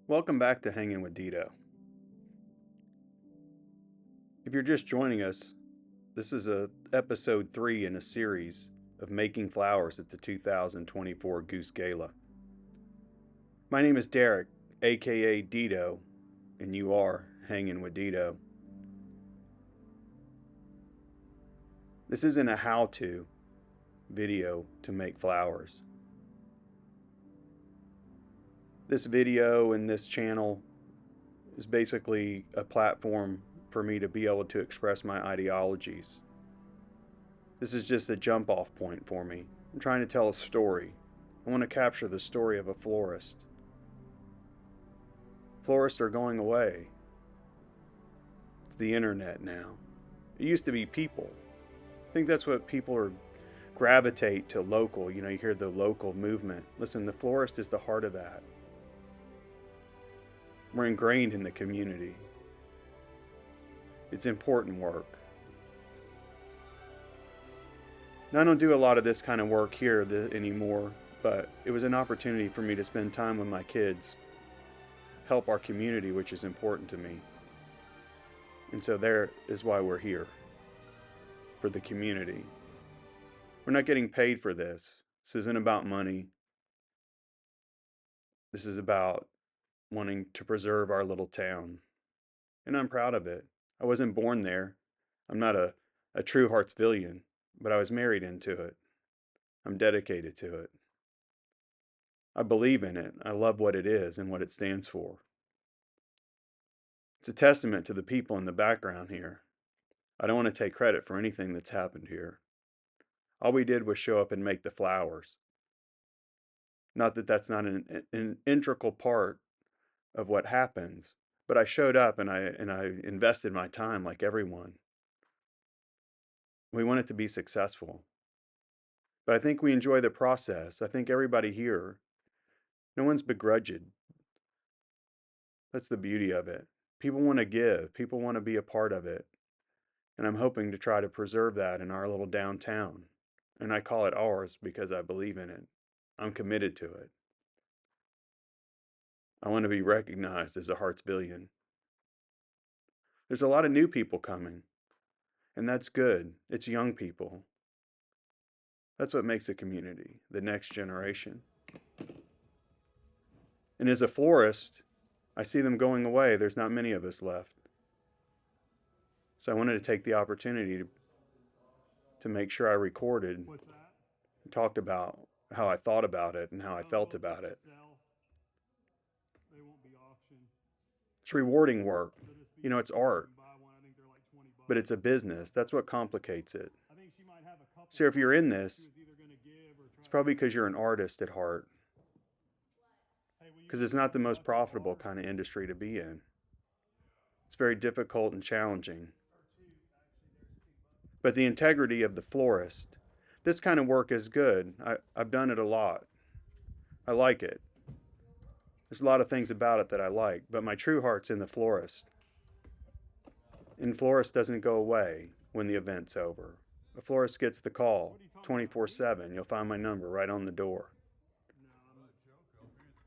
Welcome back to Hanging with Dedo. If you're just joining us, this is episode 3 in a series of making flowers at the 2024 Goose Gala. My name is Derek, aka Dedo, and you are Hanging with Dedo. This isn't a how-to video to make flowers. This video and this channel is basically a platform for me to be able to express my ideologies. This is just a jump off point for me. I'm trying to tell a story. I want to capture the story of a florist. Florists are going away. It's the internet now. It used to be people. I think that's what people gravitate to local. You hear the local movement. Listen, the florist is the heart of that. We're ingrained in the community. It's important work. Now, I don't do a lot of this kind of work here anymore, but it was an opportunity for me to spend time with my kids, help our community, which is important to me. And so there is why we're here, for the community. We're not getting paid for this. This isn't about money. This is about wanting to preserve our little town. And I'm proud of it. I wasn't born there. I'm not a true Hartsvillian, but I was married into it. I'm dedicated to it. I believe in it. I love what it is and what it stands for. It's a testament to the people in the background here. I don't want to take credit for anything that's happened here. All we did was show up and make the flowers. Not that that's not an integral part of what happens, but I showed up and I invested my time like everyone. We want it to be successful. But I think we enjoy the process. I think everybody here, no one's begrudged. That's the beauty of it. People want to give. People want to be a part of it. And I'm hoping to try to preserve that in our little downtown. And I call it ours because I believe in it. I'm committed to it. I want to be recognized as a Hartsvillian. There's a lot of new people coming, and that's good. It's young people. That's what makes a community, the next generation. And as a florist, I see them going away. There's not many of us left. So I wanted to take the opportunity to make sure I recorded and talked about how I thought about it and how I felt about it. It's rewarding work. It's art, but it's a business. That's what complicates it. So if you're in this, it's probably because you're an artist at heart. Because it's not the most profitable kind of industry to be in. It's very difficult and challenging. But the integrity of the florist, this kind of work is good. I've done it a lot. I like it. There's a lot of things about it that I like, but my true heart's in the florist. And florist doesn't go away when the event's over. A florist gets the call 24/7. You'll find my number right on the door.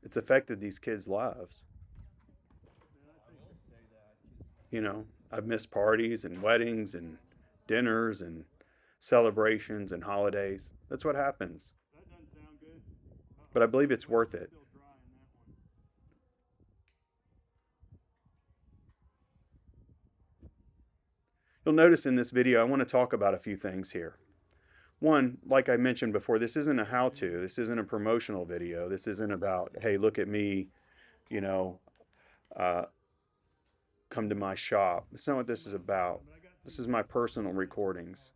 It's affected these kids' lives. I've missed parties and weddings and dinners and celebrations and holidays. That's what happens. But I believe it's worth it. You'll notice in this video, I want to talk about a few things here. One, like I mentioned before, this isn't a how-to. This isn't a promotional video. This isn't about, hey, look at me, come to my shop. That's not what this is about. This is my personal recordings.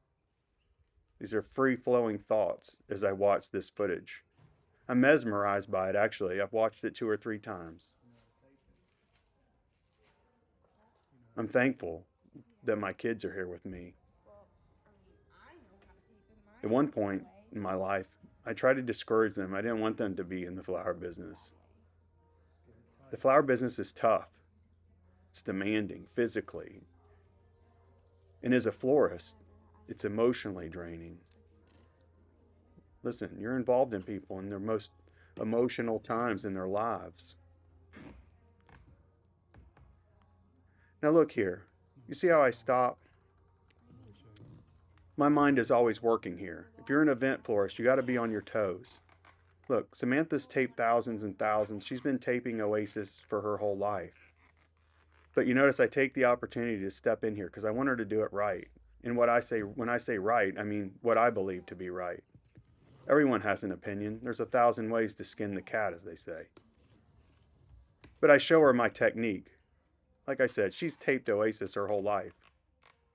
These are free-flowing thoughts as I watch this footage. I'm mesmerized by it, actually. I've watched it 2 or 3 times. I'm thankful that my kids are here with me. At one point in my life, I tried to discourage them. I didn't want them to be in the flower business. The flower business is tough. It's demanding physically. And as a florist, it's emotionally draining. Listen, you're involved in people in their most emotional times in their lives. Now look here. You see how I stop? My mind is always working here. If you're an event florist, you got to be on your toes. Look, Samantha's taped thousands and thousands. She's been taping Oasis for her whole life. But you notice I take the opportunity to step in here because I want her to do it right. And when I say right, I mean what I believe to be right. Everyone has an opinion. There's 1,000 ways to skin the cat, as they say. But I show her my technique. Like I said, she's taped Oasis her whole life.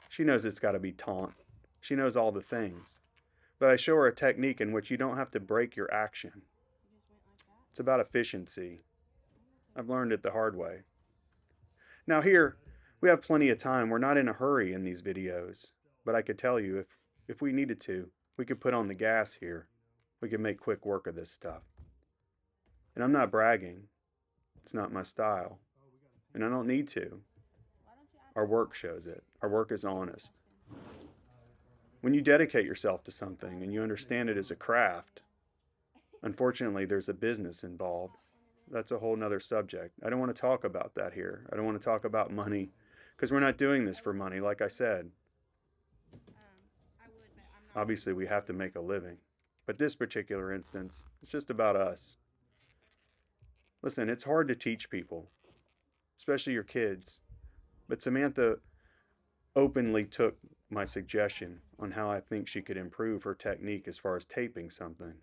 She knows it's got to be taunt. She knows all the things. But I show her a technique in which you don't have to break your action. It's about efficiency. I've learned it the hard way. Now here, we have plenty of time. We're not in a hurry in these videos. But I could tell you, if we needed to, we could put on the gas here. We could make quick work of this stuff. And I'm not bragging. It's not my style. And I don't need to. Our work shows it. Our work is honest. When you dedicate yourself to something and you understand it as a craft, unfortunately there's a business involved. That's a whole nother subject. I don't want to talk about that here. I don't want to talk about money because we're not doing this for money, like I said. Obviously we have to make a living. But this particular instance, it's just about us. Listen, it's hard to teach people, especially your kids. But Samantha openly took my suggestion on how I think she could improve her technique as far as taping something.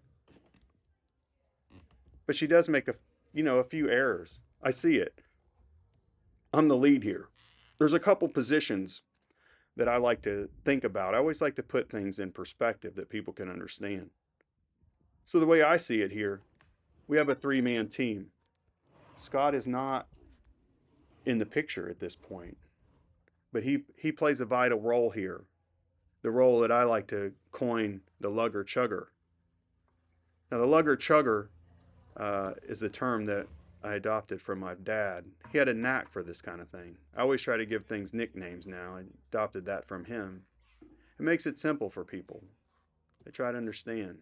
But she does make a few errors. I see it. I'm the lead here. There's a couple positions that I like to think about. I always like to put things in perspective that people can understand. So the way I see it here, we have a 3-man team. Scott is not in the picture at this point. But he plays a vital role here. The role that I like to coin the lugger chugger. Now the lugger chugger is a term that I adopted from my dad. He had a knack for this kind of thing. I always try to give things nicknames now. I adopted that from him. It makes it simple for people. They try to understand.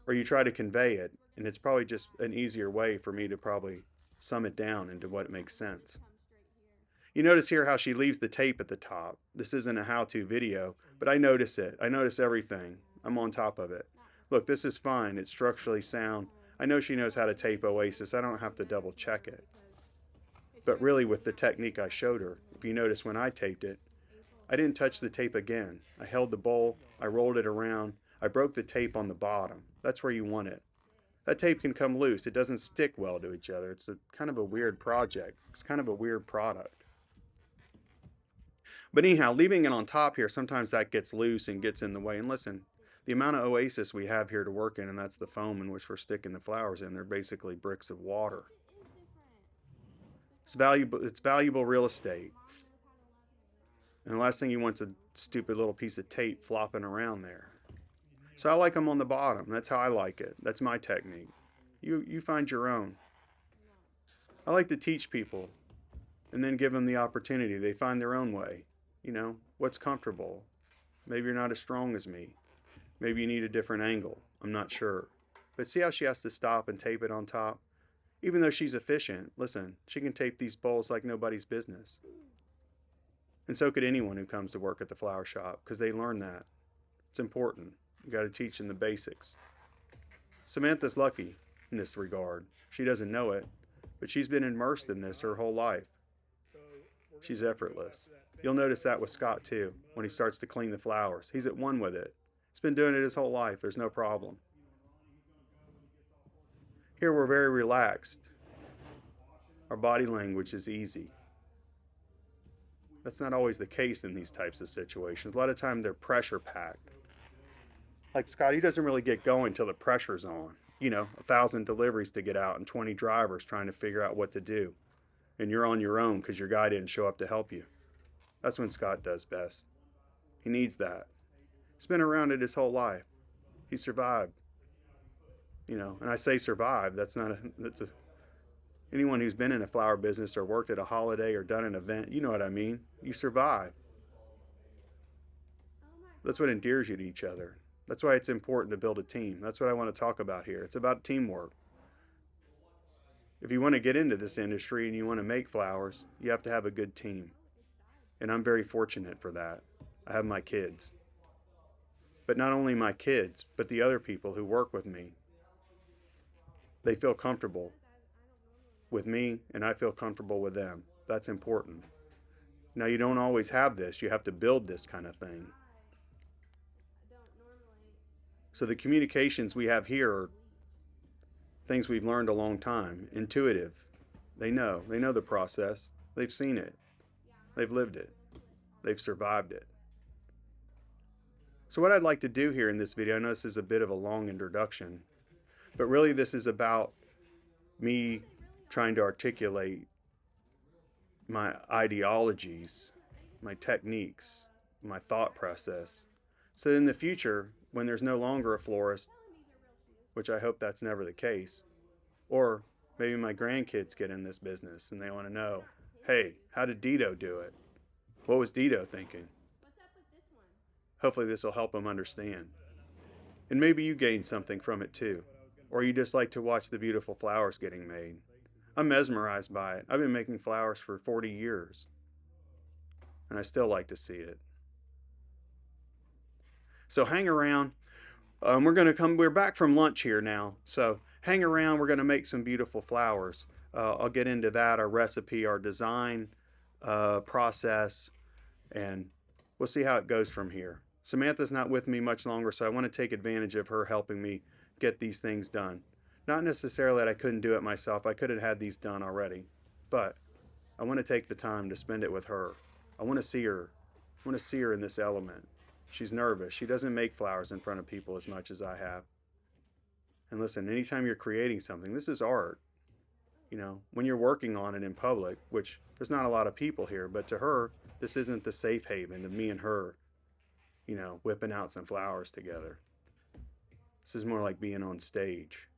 Or you try to convey it, and it's probably just an easier way for me to probably sum it down into what makes sense. You notice here how she leaves the tape at the top. This isn't a how-to video, but I notice it. I notice everything. I'm on top of it. Look, this is fine. It's structurally sound. I know she knows how to tape Oasis. I don't have to double check it. But really with the technique I showed her, if you notice when I taped it, I didn't touch the tape again. I held the bowl, I rolled it around, I broke the tape on the bottom. That's where you want it. That tape can come loose. It doesn't stick well to each other. It's kind of a weird project. It's kind of a weird product. But anyhow, leaving it on top here, sometimes that gets loose and gets in the way. And listen, the amount of Oasis we have here to work in, and that's the foam in which we're sticking the flowers in, they're basically bricks of water. It's valuable real estate. And the last thing you want is a stupid little piece of tape flopping around there. So I like them on the bottom. That's how I like it. That's my technique. You find your own. I like to teach people and then give them the opportunity. They find their own way. What's comfortable. Maybe you're not as strong as me. Maybe you need a different angle. I'm not sure. But see how she has to stop and tape it on top? Even though she's efficient, listen, she can tape these bowls like nobody's business. And so could anyone who comes to work at the flower shop, because they learn that. It's important. You got to teach them the basics. Samantha's lucky in this regard. She doesn't know it, but she's been immersed in this her whole life. She's effortless. You'll notice that with Scott too, when he starts to clean the flowers. He's at one with it. He's been doing it his whole life. There's no problem. Here we're very relaxed. Our body language is easy. That's not always the case in these types of situations. A lot of times they're pressure packed. Like Scott, he doesn't really get going till the pressure's on. 1,000 deliveries to get out and 20 drivers trying to figure out what to do. And you're on your own because your guy didn't show up to help you. That's when Scott does best. He needs that. He's been around it his whole life. He survived. And I say survived. Anyone who's been in a flower business or worked at a holiday or done an event, you know what I mean. You survive. That's what endears you to each other. That's why it's important to build a team. That's what I want to talk about here. It's about teamwork. If you want to get into this industry and you want to make flowers, you have to have a good team. And I'm very fortunate for that. I have my kids. But not only my kids, but the other people who work with me. They feel comfortable with me, and I feel comfortable with them. That's important. Now, you don't always have this. You have to build this kind of thing. So the communications we have here are things we've learned a long time. Intuitive. They know the process. They've seen it. They've lived it. They've survived it. So what I'd like to do here in this video, I know this is a bit of a long introduction, but really this is about me trying to articulate my ideologies, my techniques, my thought process, so that in the future, when there's no longer a florist, which I hope that's never the case, or maybe my grandkids get in this business and they want to know, hey, how did Dedo do it? What was Dedo thinking? Hopefully this will help them understand. And maybe you gain something from it too, or you just like to watch the beautiful flowers getting made. I'm mesmerized by it. I've been making flowers for 40 years, and I still like to see it. So hang around. We're back from lunch here now, so hang around. We're going to make some beautiful flowers. I'll get into that, our recipe, our design process, and we'll see how it goes from here. Samantha's not with me much longer, so I want to take advantage of her helping me get these things done. Not necessarily that I couldn't do it myself. I could have had these done already, but I want to take the time to spend it with her. I want to see her. I want to see her in this element. She's nervous. She doesn't make flowers in front of people as much as I have. And listen, anytime you're creating something, this is art. You know, when you're working on it in public, which there's not a lot of people here, but to her, this isn't the safe haven of me and her, you know, whipping out some flowers together. This is more like being on stage.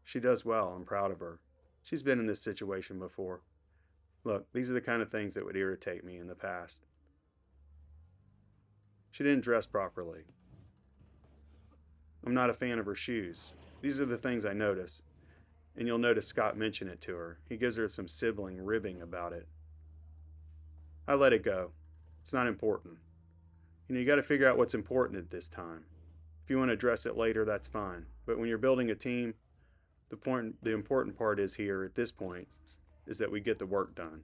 She does well. I'm proud of her. She's been in this situation before. Look, these are the kind of things that would irritate me in the past. She didn't dress properly. I'm not a fan of her shoes. These are the things I notice. And you'll notice Scott mention it to her. He gives her some sibling ribbing about it. I let it go. It's not important. You know, you got to figure out what's important at this time. If you want to address it later, that's fine. But when you're building a team, the important part is here at this point is that we get the work done,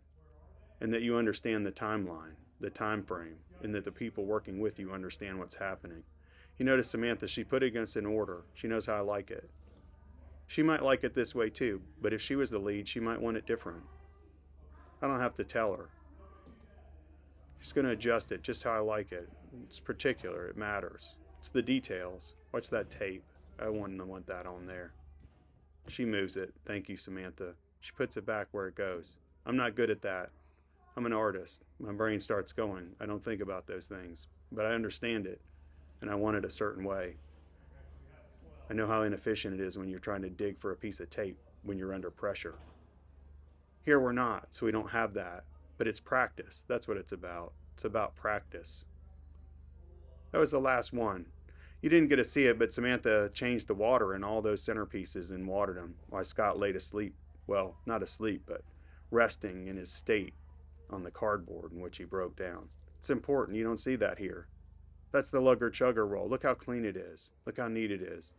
and that you understand the timeline, the time frame, and that the people working with you understand what's happening. You notice Samantha, she put it against an order. She knows how I like it. She might like it this way too, but if she was the lead, she might want it different. I don't have to tell her. She's going to adjust it just how I like it. It's particular. It matters. It's the details. Watch that tape. I wouldn't want that on there. She moves it. Thank you, Samantha. She puts it back where it goes. I'm not good at that. I'm an artist. My brain starts going. I don't think about those things, but I understand it, and I want it a certain way. I know how inefficient it is when you're trying to dig for a piece of tape when you're under pressure. Here we're not, so we don't have that, but it's practice. That's what it's about. It's about practice. That was the last one. You didn't get to see it, but Samantha changed the water in all those centerpieces and watered them while Scott laid asleep. Well, not asleep, but resting in his state on the cardboard in which he broke down. It's important. You don't see that here. That's the lugger chugger roll. Look how clean it is. Look how neat it is.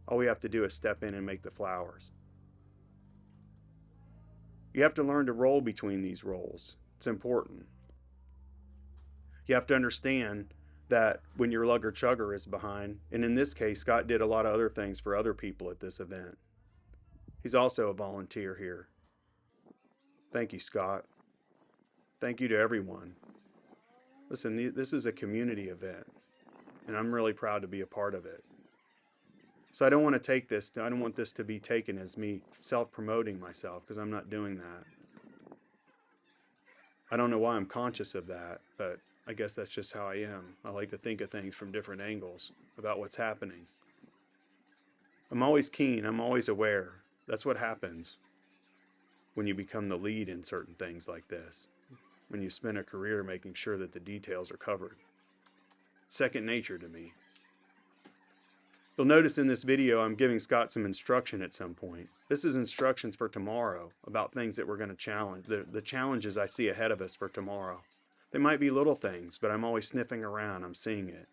All we have to do is step in and make the flowers. You have to learn to roll between these rolls. It's important. You have to understand that when your lugger chugger is behind, and in this case, Scott did a lot of other things for other people at this event. He's also a volunteer here. Thank you, Scott. Thank you to everyone. Listen, this is a community event, and I'm really proud to be a part of it. So I don't want this to be taken as me self-promoting myself, because I'm not doing that. I don't know why I'm conscious of that, but I guess that's just how I am. I like to think of things from different angles about what's happening. I'm always keen. I'm always aware. That's what happens when you become the lead in certain things like this. When you spend a career making sure that the details are covered. It's second nature to me. You'll notice in this video I'm giving Scott some instruction at some point. This is instructions for tomorrow about things that we're going to challenge, the challenges I see ahead of us for tomorrow. They might be little things, but I'm always sniffing around, I'm seeing it.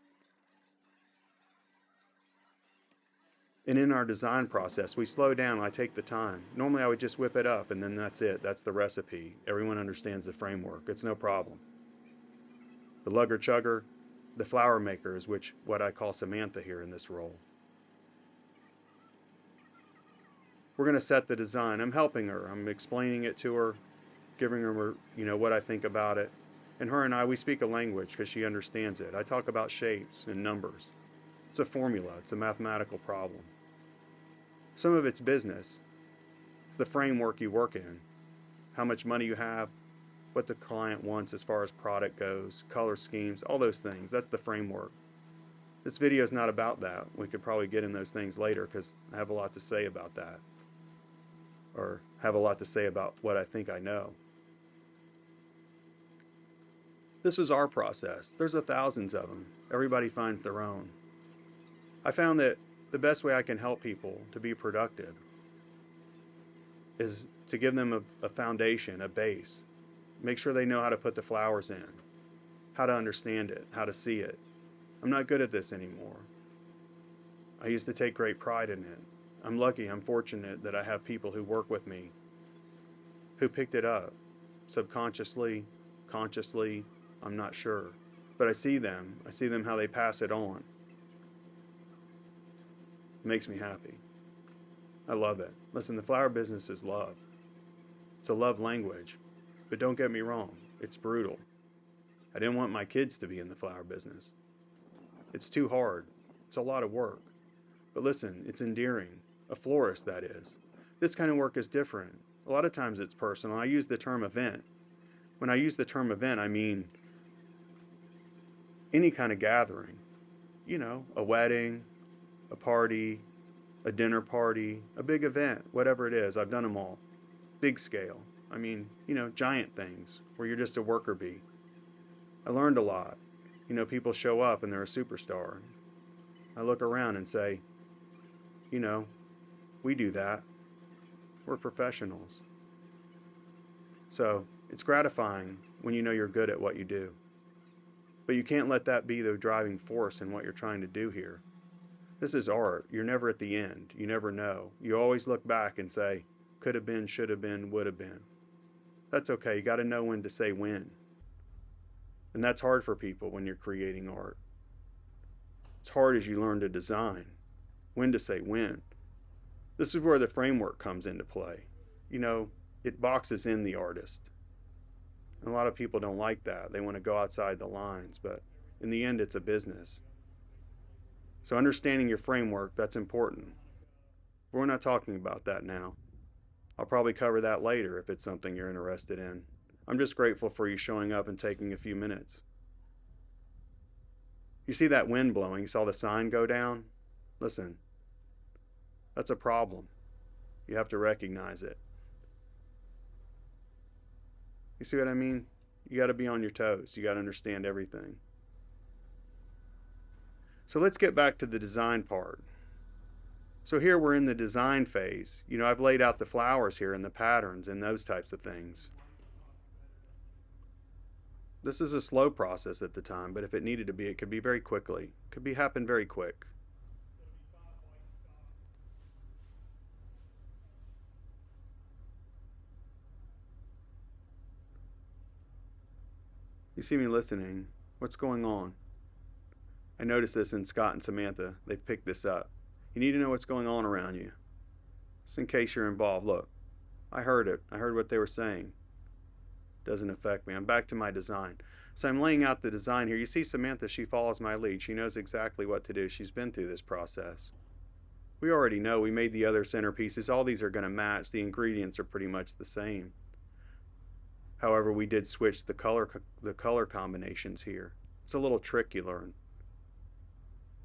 And in our design process, we slow down, I take the time. Normally I would just whip it up and then that's it, that's the recipe. Everyone understands the framework, it's no problem. The lugger chugger, the flower maker is what I call Samantha here in this role. We're going to set the design. I'm helping her. I'm explaining it to her, giving her, what I think about it. And her and I, we speak a language because she understands it. I talk about shapes and numbers. It's a formula. It's a mathematical problem. Some of it's business. It's the framework you work in. How much money you have, what the client wants as far as product goes, color schemes, all those things. That's the framework. This video is not about that. We could probably get in those things later because I have a lot to say about that. Or have a lot to say about what I think I know. This is our process. There's thousands of them. Everybody finds their own. I found that the best way I can help people to be productive is to give them a foundation, a base. Make sure they know how to put the flowers in, how to understand it, how to see it. I'm not good at this anymore. I used to take great pride in it. I'm lucky, I'm fortunate that I have people who work with me who picked it up subconsciously, consciously, I'm not sure. But I see them how they pass it on. It makes me happy. I love it. Listen, the flower business is love. It's a love language. But don't get me wrong, it's brutal. I didn't want my kids to be in the flower business. It's too hard. It's a lot of work. But listen, it's endearing. A florist, that is. This kind of work is different. A lot of times it's personal. I use the term event. When I use the term event, I mean any kind of gathering. A wedding, a party, a dinner party, a big event, whatever it is. I've done them all. Big scale. I mean, giant things where you're just a worker bee. I learned a lot. People show up and they're a superstar. I look around and say, we do that. We're professionals. So it's gratifying when you know you're good at what you do. But you can't let that be the driving force in what you're trying to do here. This is art. You're never at the end. You never know. You always look back and say, could have been, should have been, would have been. That's okay. You got to know when to say when. And that's hard for people when you're creating art. It's hard as you learn to design. When to say when. This is where the framework comes into play. It boxes in the artist. And a lot of people don't like that. They want to go outside the lines, but in the end, it's a business. So understanding your framework, that's important. But we're not talking about that now. I'll probably cover that later if it's something you're interested in. I'm just grateful for you showing up and taking a few minutes. You see that wind blowing? You saw the sign go down? Listen, that's a problem. You have to recognize it. You see what I mean? You got to be on your toes. You got to understand everything. So let's get back to the design part. So here we're in the design phase. I've laid out the flowers here and the patterns and those types of things. This is a slow process at the time, but if it needed to be, it could be very quickly. It could happen very quick. You see me listening. What's going on? I noticed this in Scott and Samantha. They've picked this up. You need to know what's going on around you. Just in case you're involved. Look, I heard it. I heard what they were saying. Doesn't affect me. I'm back to my design. So I'm laying out the design here. You see Samantha, she follows my lead. She knows exactly what to do. She's been through this process. We already know. We made the other centerpieces. All these are going to match. The ingredients are pretty much the same. However, we did switch the color combinations here. It's a little trick you learn.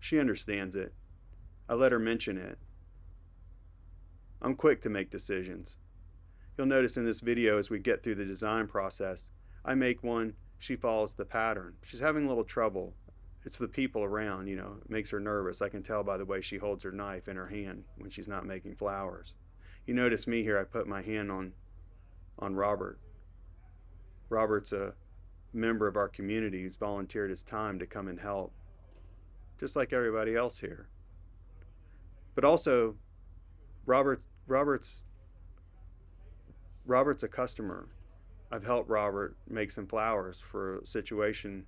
She understands it. I let her mention it. I'm quick to make decisions. You'll notice in this video as we get through the design process, I make one, she follows the pattern. She's having a little trouble. It's the people around, it makes her nervous. I can tell by the way she holds her knife in her hand when she's not making flowers. You notice me here, I put my hand on Robert. Robert's a member of our community who's volunteered his time to come and help, just like everybody else here. But also, Robert's a customer. I've helped Robert make some flowers for a situation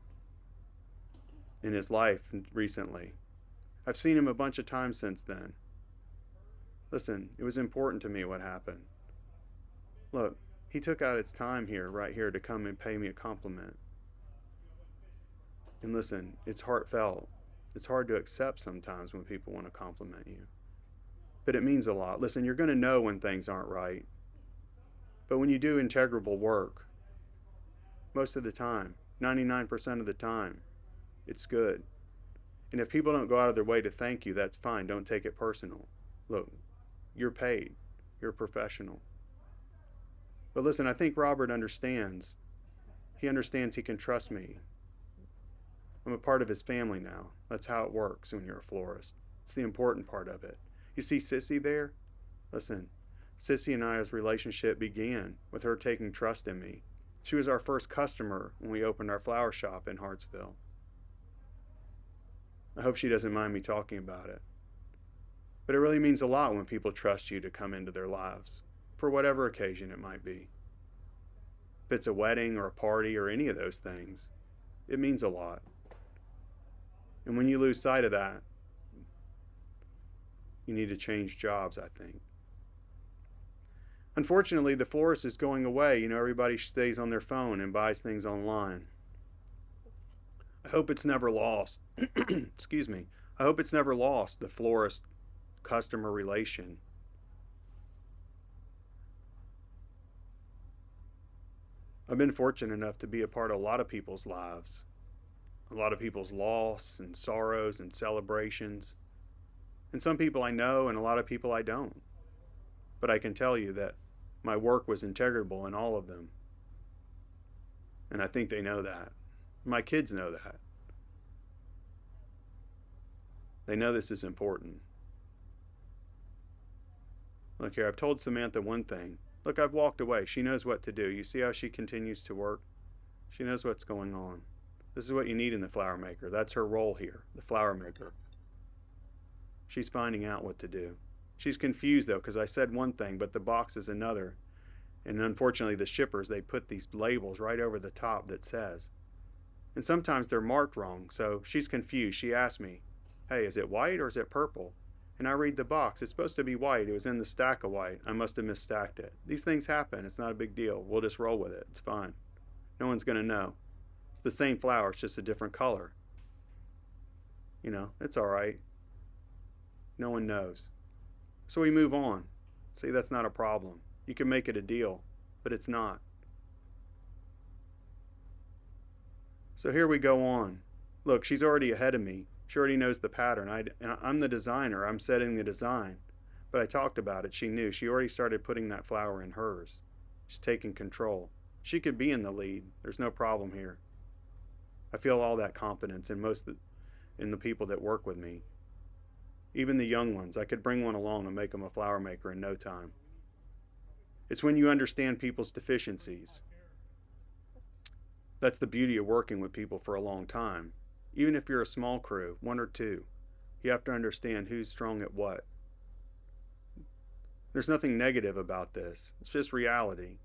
in his life recently. I've seen him a bunch of times since then. Listen, it was important to me what happened. Look, he took out his time here, right here, to come and pay me a compliment. And listen, it's heartfelt. It's hard to accept sometimes when people want to compliment you. But it means a lot. Listen, you're going to know when things aren't right. But when you do integral work, most of the time, 99% of the time, it's good. And if people don't go out of their way to thank you, that's fine. Don't take it personal. Look, you're paid. You're a professional. But listen, I think Robert understands. He understands he can trust me. I'm a part of his family now. That's how it works when you're a florist. It's the important part of it. You see Sissy there? Listen, Sissy and I's relationship began with her taking trust in me. She was our first customer when we opened our flower shop in Hartsville. I hope she doesn't mind me talking about it. But it really means a lot when people trust you to come into their lives, for whatever occasion it might be. If it's a wedding or a party or any of those things, it means a lot. And when you lose sight of that, you need to change jobs, I think. Unfortunately, the florist is going away. Everybody stays on their phone and buys things online. I hope it's never lost. Excuse me. I hope it's never lost, the florist customer relation. I've been fortunate enough to be a part of a lot of people's lives, a lot of people's loss and sorrows and celebrations. And some people I know and a lot of people I don't. But I can tell you that my work was integral in all of them. And I think they know that. My kids know that. They know this is important. Look here, I've told Samantha one thing. Look, I've walked away. She knows what to do. You see how she continues to work? She knows what's going on. This is what you need in the flower maker. That's her role here, the flower maker. She's finding out what to do. She's confused, though, because I said one thing, but the box is another. And unfortunately, the shippers, they put these labels right over the top that says. And sometimes they're marked wrong, so she's confused. She asked me, hey, is it white or is it purple? And I read the box. It's supposed to be white. It was in the stack of white. I must have misstacked it. These things happen. It's not a big deal. We'll just roll with it. It's fine. No one's going to know. It's the same flower. It's just a different color. It's all right. No one knows. So we move on. See, that's not a problem. You can make it a deal, but it's not. So here we go on. Look, she's already ahead of me. She already knows the pattern. I'm the designer. I'm setting the design. But I talked about it. She knew. She already started putting that flower in hers. She's taking control. She could be in the lead. There's no problem here. I feel all that confidence in the people that work with me. Even the young ones. I could bring one along and make them a flower maker in no time. It's when you understand people's deficiencies. That's the beauty of working with people for a long time. Even if you're a small crew, one or two, you have to understand who's strong at what. There's nothing negative about this. It's just reality.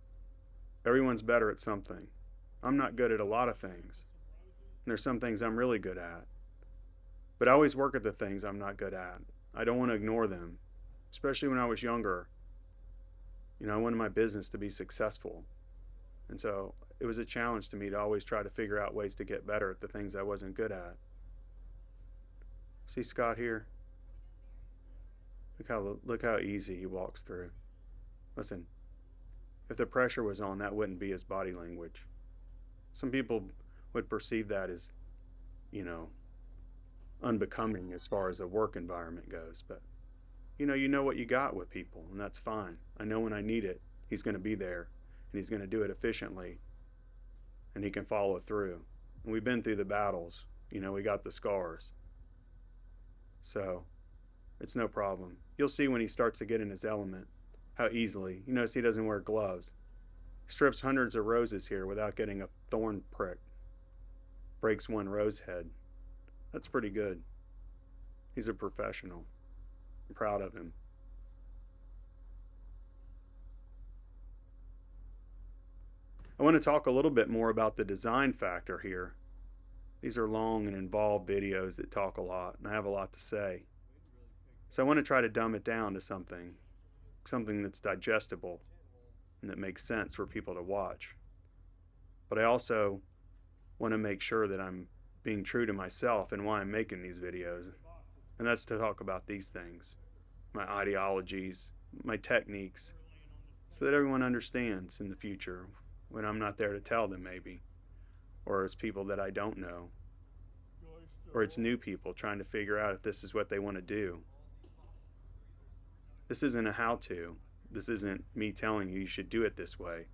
Everyone's better at something. I'm not good at a lot of things. And there's some things I'm really good at. But I always work at the things I'm not good at. I don't want to ignore them. Especially when I was younger. I wanted my business to be successful. And so it was a challenge to me to always try to figure out ways to get better at the things I wasn't good at. See Scott here? Look how easy he walks through. Listen, if the pressure was on, that wouldn't be his body language. Some people would perceive that as, unbecoming as far as a work environment goes. But, you know what you got with people, and that's fine. I know when I need it, he's going to be there, and he's going to do it efficiently, and he can follow through. And we've been through the battles. We got the scars. So it's no problem. You'll see when he starts to get in his element how easily. You notice he doesn't wear gloves. He strips hundreds of roses here without getting a thorn prick. Breaks one rose head. That's pretty good. He's a professional. I'm proud of him. I want to talk a little bit more about the design factor here. These are long and involved videos that talk a lot, and I have a lot to say. So I want to try to dumb it down to something that's digestible and that makes sense for people to watch. But I also want to make sure that I'm being true to myself and why I'm making these videos. And that's to talk about these things, my ideologies, my techniques, so that everyone understands in the future when I'm not there to tell them maybe, or it's people that I don't know, or it's new people trying to figure out if this is what they want to do. This isn't a how-to. This isn't me telling you should do it this way.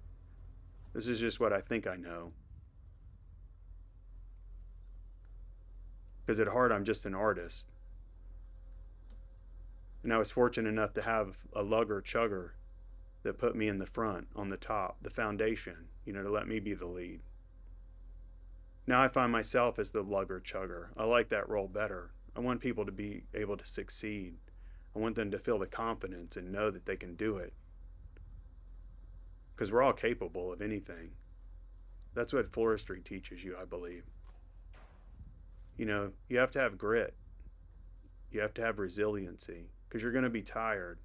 This is just what I think I know. Because at heart, I'm just an artist. And I was fortunate enough to have a lugger chugger that put me in the front, on the top, the foundation, to let me be the lead. Now I find myself as the lugger chugger. I like that role better. I want people to be able to succeed. I want them to feel the confidence and know that they can do it. Because we're all capable of anything. That's what floristry teaches you, I believe. You have to have grit. You have to have resiliency, because you're going to be tired.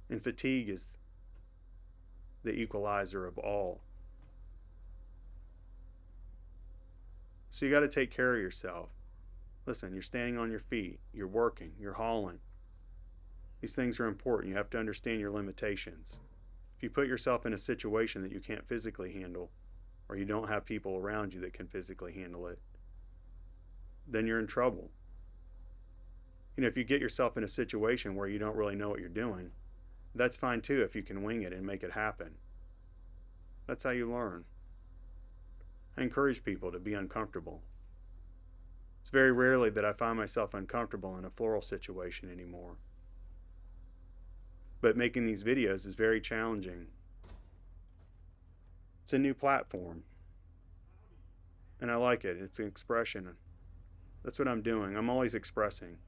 And fatigue is the equalizer of all. So you got to take care of yourself. Listen, you're standing on your feet, you're working, you're hauling. These things are important. You have to understand your limitations. If you put yourself in a situation that you can't physically handle, or you don't have people around you that can physically handle it, then you're in trouble. If you get yourself in a situation where you don't really know what you're doing, that's fine too if you can wing it and make it happen. That's how you learn. I encourage people to be uncomfortable. It's very rarely that I find myself uncomfortable in a floral situation anymore. But making these videos is very challenging. It's a new platform. And I like it. It's an expression. That's what I'm doing. I'm always expressing.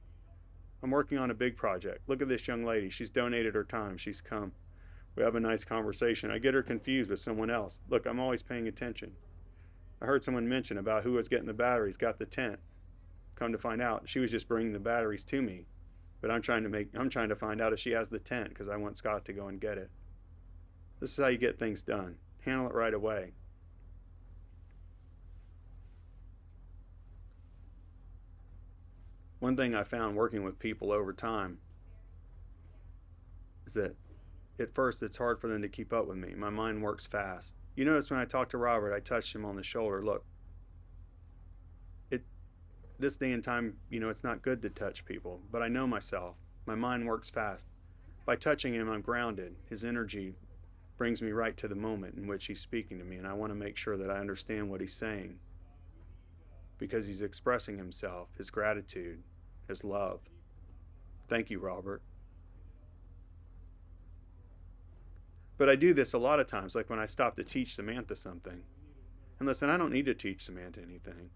I'm working on a big project. Look at this young lady. She's donated her time. She's come. We have a nice conversation. I get her confused with someone else. Look, I'm always paying attention. I heard someone mention about who was getting the batteries, got the tent. Come to find out, she was just bringing the batteries to me. But I'm trying to find out if she has the tent, because I want Scott to go and get it. This is how you get things done. Handle it right away. One thing I found working with people over time is that at first it's hard for them to keep up with me. My mind works fast. You notice when I talked to Robert, I touched him on the shoulder. Look, this day and time, it's not good to touch people, but I know myself. My mind works fast. By touching him, I'm grounded. His energy brings me right to the moment in which he's speaking to me, and I want to make sure that I understand what he's saying, because he's expressing himself, his gratitude, his love. Thank you, Robert. But I do this a lot of times, like when I stop to teach Samantha something. And listen, I don't need to teach Samantha anything.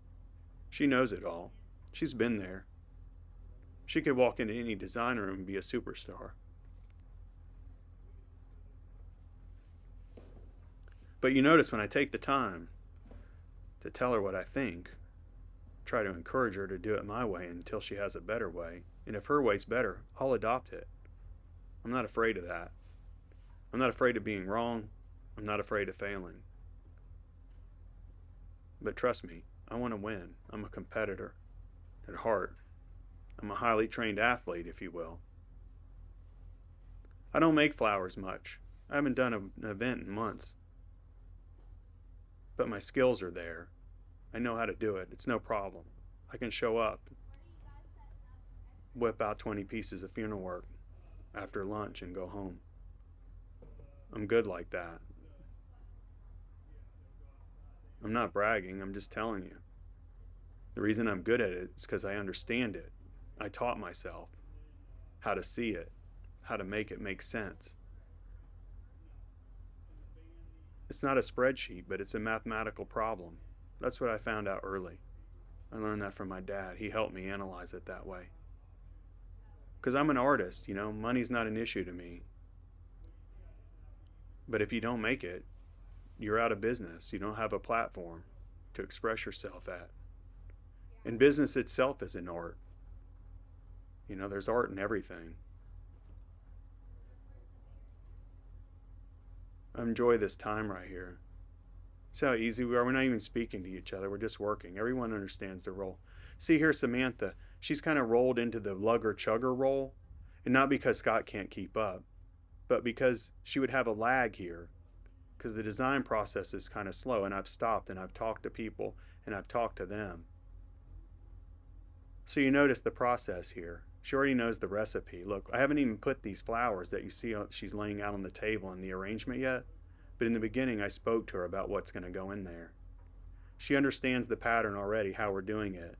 She knows it all. She's been there. She could walk into any design room and be a superstar. But you notice when I take the time to tell her what I think, try to encourage her to do it my way until she has a better way. And if her way's better, I'll adopt it. I'm not afraid of that. I'm not afraid of being wrong. I'm not afraid of failing. But trust me, I want to win. I'm a competitor at heart. I'm a highly trained athlete, if you will. I don't make flowers much. I haven't done an event in months. But my skills are there. I know how to do it. It's no problem. I can show up, whip out 20 pieces of funeral work after lunch and go home. I'm good like that. I'm not bragging, I'm just telling you. The reason I'm good at it is because I understand it. I taught myself how to see it, how to make it make sense. It's not a spreadsheet, but it's a mathematical problem. That's what I found out early. I learned that from my dad. He helped me analyze it that way. Because I'm an artist, money's not an issue to me. But if you don't make it, you're out of business. You don't have a platform to express yourself at. And business itself is an art. There's art in everything. I enjoy this time right here. See how easy we are? We're not even speaking to each other. We're just working. Everyone understands their role. See here, Samantha, she's kind of rolled into the lugger chugger role. And not because Scott can't keep up, but because she would have a lag here. Because the design process is kind of slow. And I've stopped and I've talked to people and I've talked to them. So you notice the process here. She already knows the recipe. Look, I haven't even put these flowers that you see she's laying out on the table in the arrangement yet. But in the beginning, I spoke to her about what's going to go in there. She understands the pattern already, how we're doing it.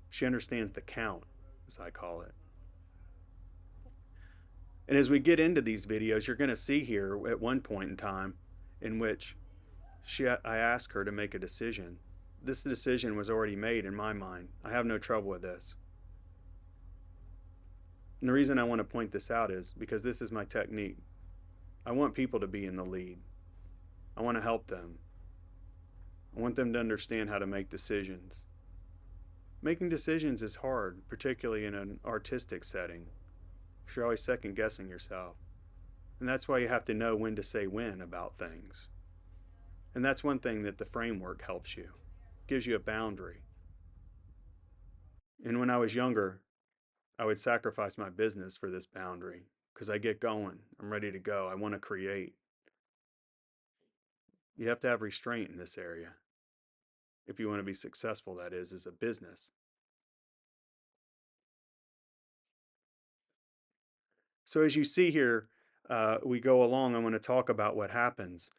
She understands the count, as I call it. And as we get into these videos, you're going to see here at one point in time in which I asked her to make a decision. This decision was already made in my mind. I have no trouble with this. And the reason I want to point this out is because this is my technique. I want people to be in the lead. I want to help them. I want them to understand how to make decisions. Making decisions is hard, particularly in an artistic setting. You're always second guessing yourself. And that's why you have to know when to say when about things. And that's one thing that the framework helps you. Gives you a boundary. And when I was younger, I would sacrifice my business for this boundary because I get going. I'm ready to go. I want to create. You have to have restraint in this area. If you want to be successful, that is, as a business. So as you see here, we go along. I want to talk about what happens.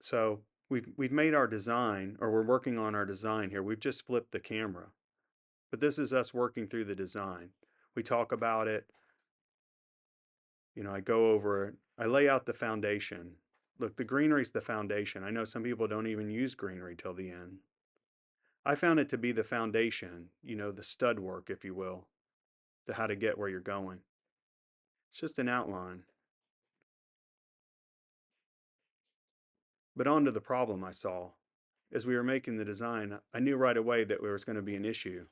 So we've made our design, or we're working on our design here. We've just flipped the camera. But this is us working through the design. We talk about it. I go over it. I lay out the foundation. Look, the greenery is the foundation. I know some people don't even use greenery till the end. I found it to be the foundation, the stud work, if you will, to how to get where you're going. It's just an outline. But on to the problem I saw. As we were making the design, I knew right away that there was going to be an issue.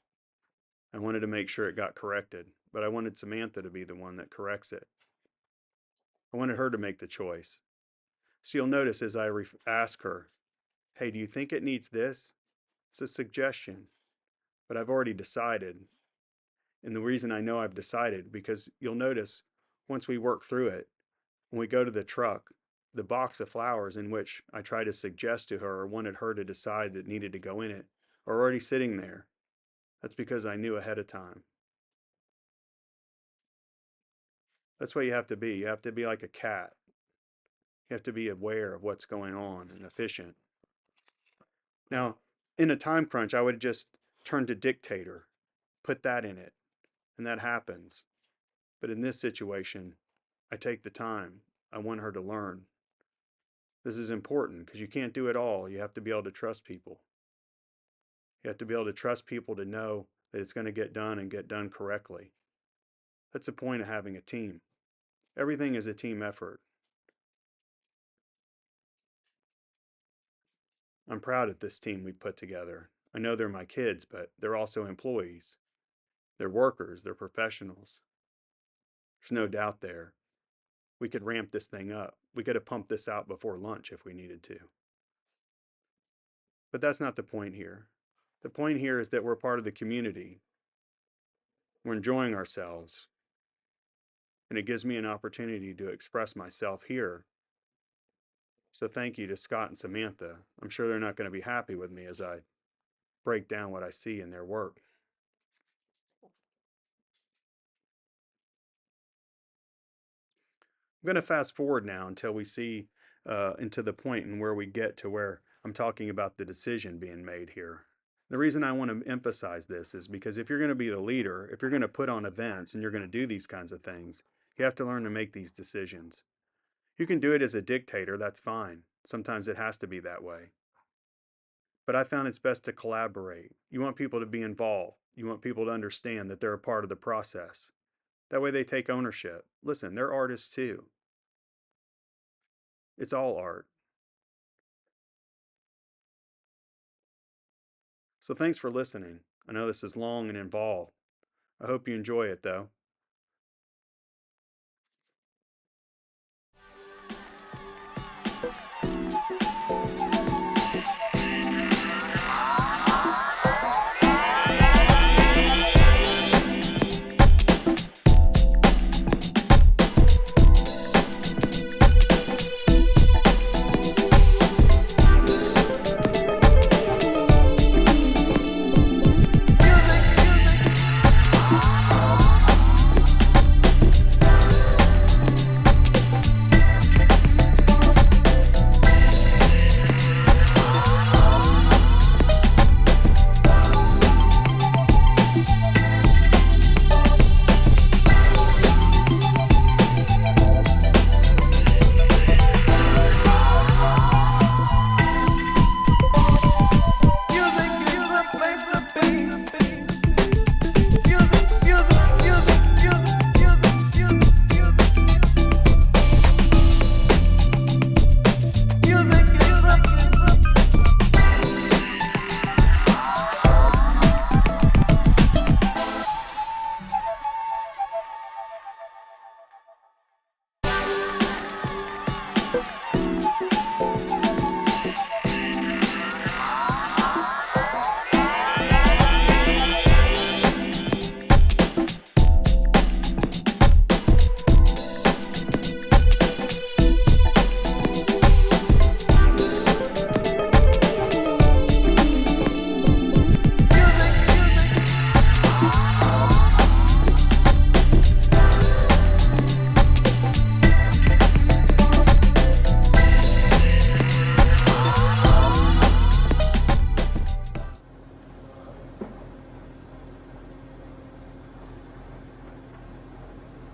I wanted to make sure it got corrected, but I wanted Samantha to be the one that corrects it. I wanted her to make the choice. So you'll notice as I ask her, hey, do you think it needs this? It's a suggestion, but I've already decided. And the reason I know I've decided, because you'll notice once we work through it, when we go to the truck, the box of flowers in which I tried to suggest to her or wanted her to decide that needed to go in it are already sitting there. That's because I knew ahead of time. That's what you have to be. You have to be like a cat. You have to be aware of what's going on and efficient. Now, in a time crunch, I would just turn to dictator, put that in it, and that happens. But in this situation, I take the time. I want her to learn. This is important because you can't do it all. You have to be able to trust people. You have to be able to trust people to know that it's going to get done and get done correctly. That's the point of having a team. Everything is a team effort. I'm proud of this team we put together. I know they're my kids, but they're also employees. They're workers, they're professionals. There's no doubt there. We could ramp this thing up. We could have pumped this out before lunch if we needed to. But that's not the point here. The point here is that we're part of the community. We're enjoying ourselves. And it gives me an opportunity to express myself here. So thank you to Scott and Samantha. I'm sure they're not going to be happy with me as I break down what I see in their work. I'm going to fast forward now until we see into the point and where we get to where I'm talking about the decision being made here. The reason I want to emphasize this is because if you're going to be the leader, if you're going to put on events and you're going to do these kinds of things, you have to learn to make these decisions. You can do it as a dictator, that's fine. Sometimes it has to be that way. But I found it's best to collaborate. You want people to be involved. You want people to understand that they're a part of the process. That way they take ownership. Listen, they're artists too. It's all art. So thanks for listening. I know this is long and involved. I hope you enjoy it though.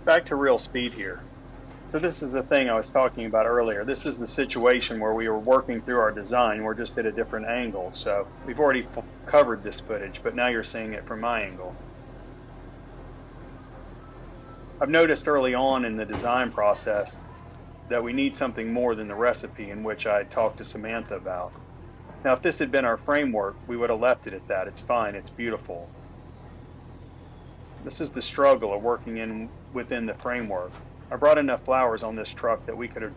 Back to real speed here. So this is the thing I was talking about earlier. This is the situation where we were working through our design. We're just at a different angle. So we've already covered this footage, but now you're seeing it from my angle. I've noticed early on in the design process that we need something more than the recipe in which I talked to Samantha about. Now, if this had been our framework, we would have left it at that. It's fine, it's beautiful. This is the struggle of working within the framework. I brought enough flowers on this truck that we could have,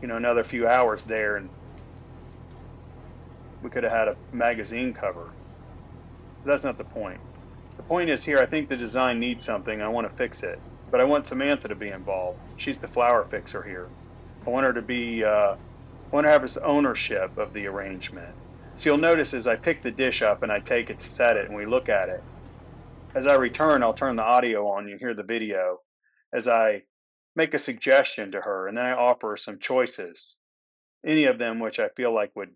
another few hours there and we could have had a magazine cover. But that's not the point. The point is here, I think the design needs something. I want to fix it. But I want Samantha to be involved. She's the flower fixer here. I want her to be, I want to have this ownership of the arrangement. So you'll notice as I pick the dish up and I take it to set it and we look at it, as I return, I'll turn the audio on, you hear the video, as I make a suggestion to her, and then I offer her some choices, any of them which I feel like would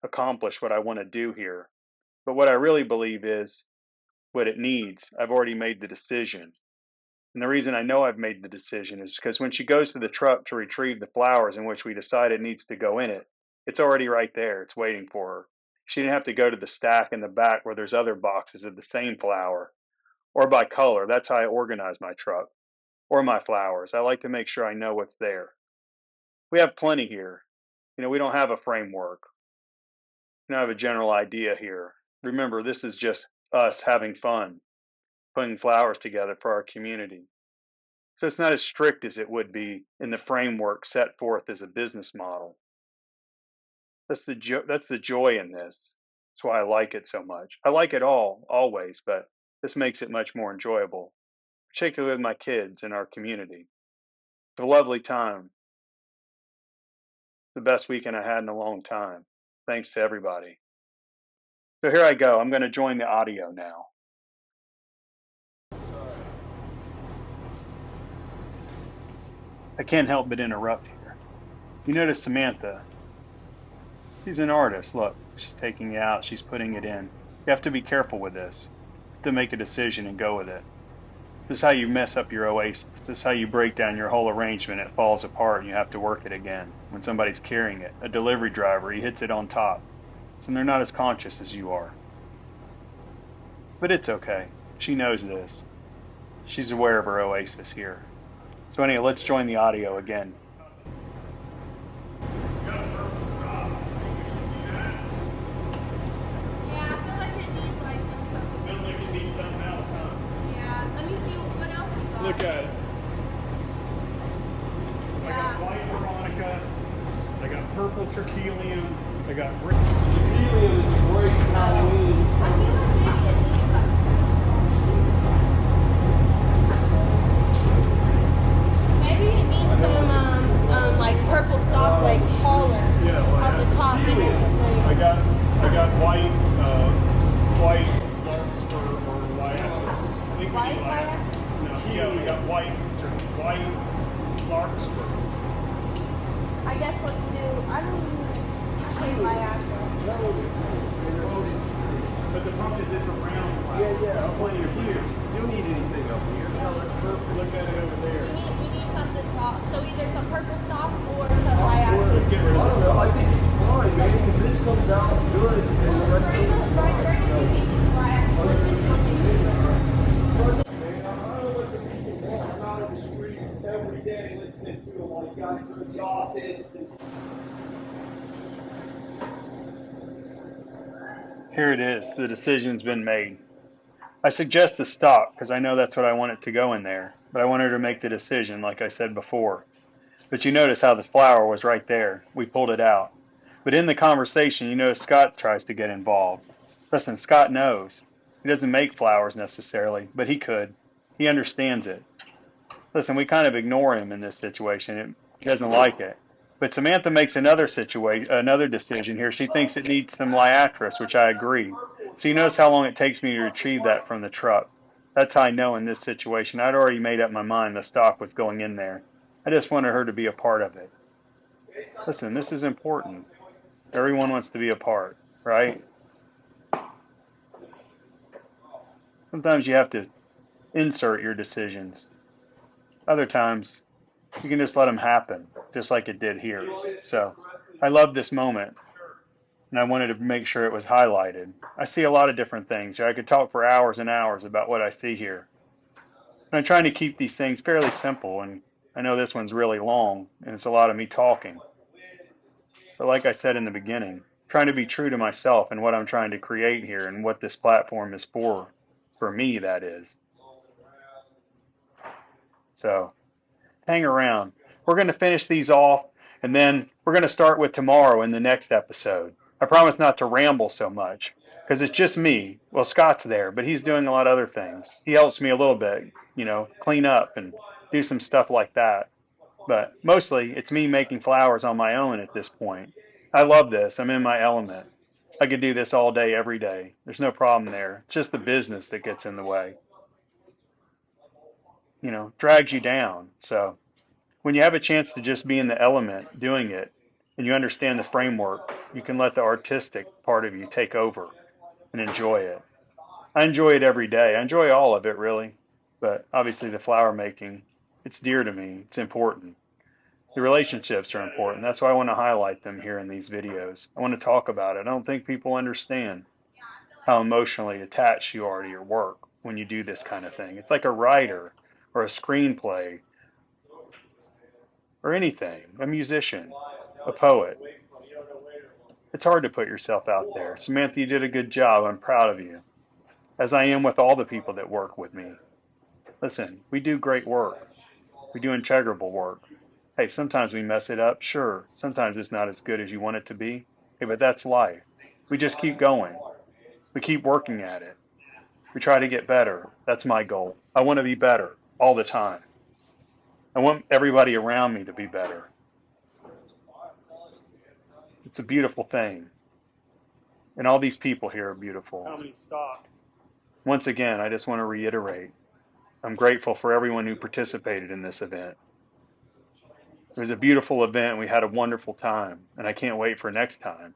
accomplish what I want to do here. But what I really believe is what it needs. I've already made the decision. And the reason I know I've made the decision is because when she goes to the truck to retrieve the flowers in which we decide it needs to go in it, it's already right there. It's waiting for her. She didn't have to go to the stack in the back where there's other boxes of the same flower. Or by color. That's how I organize my truck. Or my flowers. I like to make sure I know what's there. We have plenty here. We don't have a framework. We don't have a general idea here. Remember, this is just us having fun, putting flowers together for our community. So it's not as strict as it would be in the framework set forth as a business model. That's the joy in this. That's why I like it so much. I like it all, always, but this makes it much more enjoyable, particularly with my kids and our community. It's a lovely time. The best weekend I had in a long time. Thanks to everybody. So here I go. I'm going to join the audio now. I can't help but interrupt here. You notice Samantha. She's an artist. Look, she's taking it out. She's putting it in. You have to be careful with this. You have to make a decision and go with it. This is how you mess up your oasis. This is how you break down your whole arrangement. It falls apart and you have to work it again. When somebody's carrying it, a delivery driver, he hits it on top. So they're not as conscious as you are. But it's okay. She knows this. She's aware of her oasis here. So anyway, let's join the audio again. Look at it. I got white veronica. I got purple trachelium. I got trachelium is a great Halloween. Maybe it needs some like purple stop like collar on the top. I got white larkspur or liatris. I think we need liatris. Yeah, we got white larkspur. I guess let's do. I don't know. But the problem is it's a round flower. Yeah, plenty of here. You don't need anything up here. No, that's perfect. Look at it over there. We need something top. So either some purple stop or some lilac. Let's get rid of this. I think it's fine, man, because this comes out good and the rest of it's fine. Every day listening to them while you guys are in the office. Here it is. The decision's been made. I suggest the stop because I know that's what I want it to go in there. But I want her to make the decision like I said before. But you notice how the flower was right there. We pulled it out. But in the conversation, you notice Scott tries to get involved. Listen, Scott knows. He doesn't make flowers necessarily, but he could. He understands it. Listen, we kind of ignore him in this situation. He doesn't like it. But Samantha makes another decision here. She thinks it needs some liatris, which I agree. So you notice how long it takes me to retrieve that from the truck. That's how I know in this situation. I'd already made up my mind the stock was going in there. I just wanted her to be a part of it. Listen, this is important. Everyone wants to be a part, right? Sometimes you have to insert your decisions. Other times, you can just let them happen, just like it did here. So, I love this moment, and I wanted to make sure it was highlighted. I see a lot of different things here. I could talk for hours and hours about what I see here. And I'm trying to keep these things fairly simple, and I know this one's really long, and it's a lot of me talking. But like I said in the beginning, trying to be true to myself and what I'm trying to create here and what this platform is for me, that is. So, hang around. We're going to finish these off, and then we're going to start with tomorrow in the next episode. I promise not to ramble so much, because it's just me. Well, Scott's there, but he's doing a lot of other things. He helps me a little bit, clean up and do some stuff like that. But mostly, it's me making flowers on my own at this point. I love this. I'm in my element. I could do this all day, every day. There's no problem there. It's just the business that gets in the way. Drags you down. So when you have a chance to just be in the element doing it and you understand the framework, you can let the artistic part of you take over and enjoy it. I enjoy it every day. I enjoy all of it, really. But obviously the flower making, it's dear to me. It's important. The relationships are important. That's why I want to highlight them here in these videos. I want to talk about it. I don't think people understand how emotionally attached you are to your work when you do this kind of thing. It's like a writer or a screenplay or anything, a musician, a poet. It's hard to put yourself out there. Samantha, you did a good job. I'm proud of you, as I am with all the people that work with me. Listen, we do great work. We do integrable work. Hey, sometimes we mess it up, sure. Sometimes it's not as good as you want it to be. Hey, but that's life. We just keep going. We keep working at it. We try to get better. That's my goal. I want to be better all the time. I want everybody around me to be better. It's a beautiful thing. And all these people here are beautiful. How many stock? Once again, I just want to reiterate, I'm grateful for everyone who participated in this event. It was a beautiful event. We had a wonderful time, and I can't wait for next time.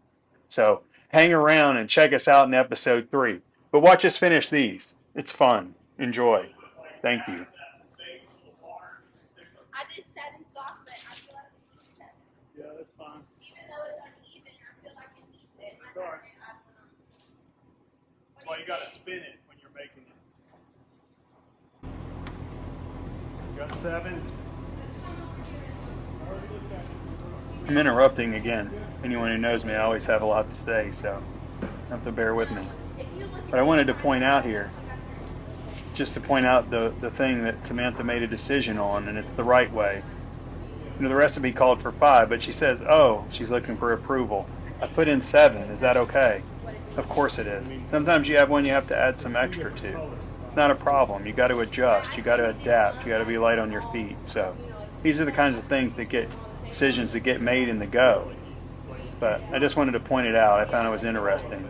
So hang around and check us out in episode 3. But watch us finish these. It's fun. Enjoy. Thank you. I did 7 stock, but I feel like it needs 7. Yeah, that's fine. Even though it's uneven, I feel like it needs it. It's all right. Well, you got to spin it when you're making it. You got 7? I'm interrupting again. Anyone who knows me, I always have a lot to say, so you have to bear with me. But I wanted to point out here, just to point out the thing that Samantha made a decision on, and it's the right way. You know, the recipe called for 5, but she says, oh, she's looking for approval. I put in 7. Is that okay? Of course it is. Sometimes you have one you have to add some extra to. It's not a problem. You got to adjust. You got to adapt. You got to be light on your feet. So these are the kinds of things that get decisions that get made in the go. But I just wanted to point it out. I found it was interesting.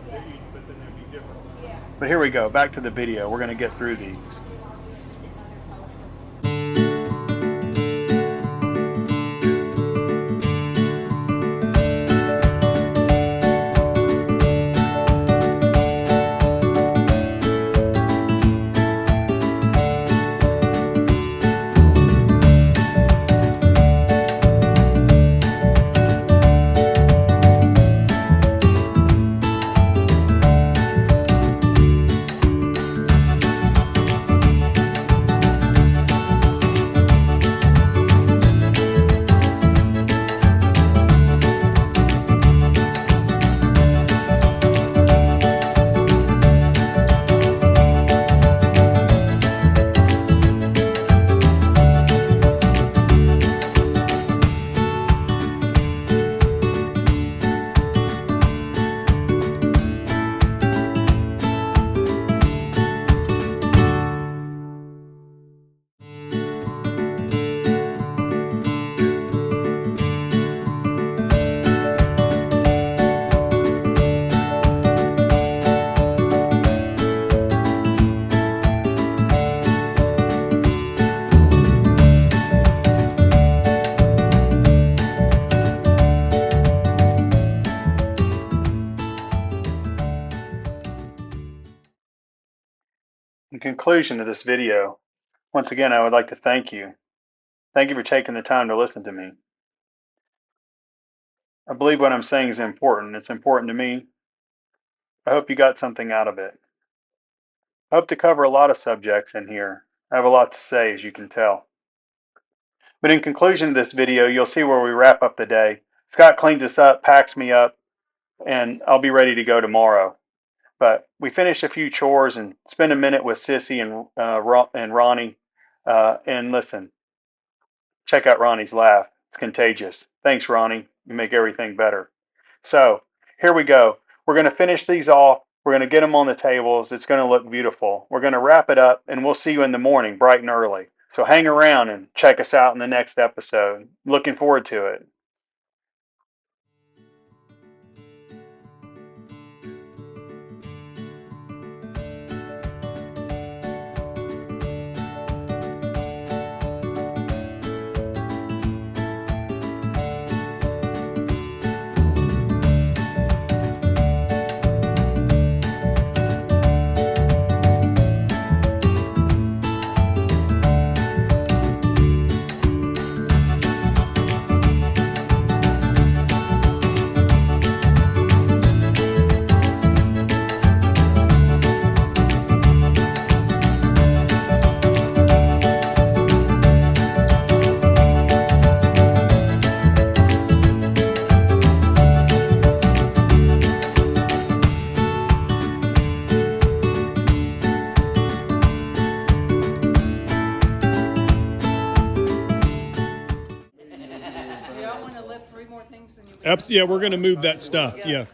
But here we go. Back to the video. We're going to get through these. In conclusion of this video, once again, I would like to thank you. Thank you for taking the time to listen to me. I believe what I'm saying is important. It's important to me. I hope you got something out of it. I hope to cover a lot of subjects in here. I have a lot to say, as you can tell. But in conclusion of this video, you'll see where we wrap up the day. Scott cleans us up, packs me up, and I'll be ready to go tomorrow. But we finish a few chores and spend a minute with Sissy and Ronnie. And listen, check out Ronnie's laugh. It's contagious. Thanks, Ronnie. You make everything better. So here we go. We're going to finish these off. We're going to get them on the tables. It's going to look beautiful. We're going to wrap it up, and we'll see you in the morning, bright and early. So hang around and check us out in the next episode. Looking forward to it. Yeah, we're going to move that stuff. Yeah.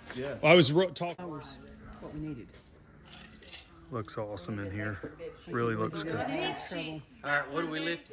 I was talking. What we needed. Looks awesome in here. Really looks good. All right, what do we lift?